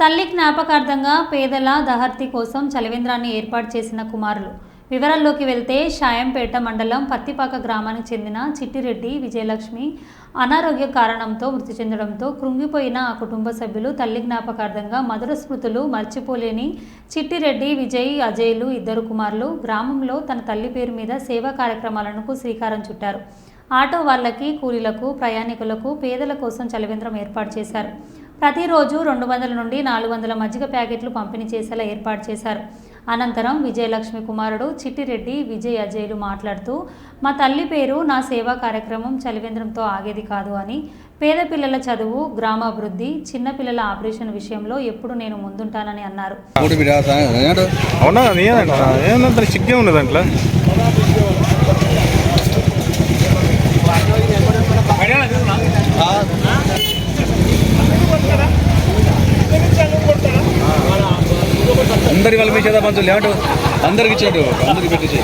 తల్లి జ్ఞాపకార్థంగా పేదల దహర్తి కోసం చలివేంద్రాన్ని ఏర్పాటు చేసిన కుమారులు. వివరాల్లోకి వెళ్తే షాయంపేట మండలం పత్తిపాక గ్రామానికి చెందిన చిట్టిరెడ్డి విజయలక్ష్మి అనారోగ్య కారణంతో మృతి చెందడంతో కృంగిపోయిన ఆ కుటుంబ సభ్యులు తల్లి జ్ఞాపకార్థంగా మధుర స్మృతులు మర్చిపోలేని చిట్టిరెడ్డి విజయ్ అజయ్లు ఇద్దరు కుమారులు గ్రామంలో తన తల్లి పేరు మీద సేవా కార్యక్రమాలకు శ్రీకారం చుట్టారు. ఆటో వాళ్ళకి, కూలీలకు, ప్రయాణికులకు, పేదల కోసం చలివేంద్రం ఏర్పాటు చేశారు. ప్రతిరోజు 200 నుండి 400 మజ్జిగ ప్యాకెట్లు పంపిణీ చేసేలా ఏర్పాటు చేశారు. అనంతరం విజయలక్ష్మి కుమారుడు చిట్టిరెడ్డి విజయ్ అజయ్లు మాట్లాడుతూ, మా తల్లి పేరు నా సేవా కార్యక్రమం చలివేంద్రంతో ఆగేది కాదు అని, పేద పిల్లల చదువు, గ్రామాభివృద్ధి, చిన్నపిల్లల ఆపరేషన్ విషయంలో ఎప్పుడు నేను ముందుంటానని అన్నారు. అందరి వాళ్ళ మీద పంచులు లేవటు అందరికి ఇచ్చాడు, అందరికి పెట్టించి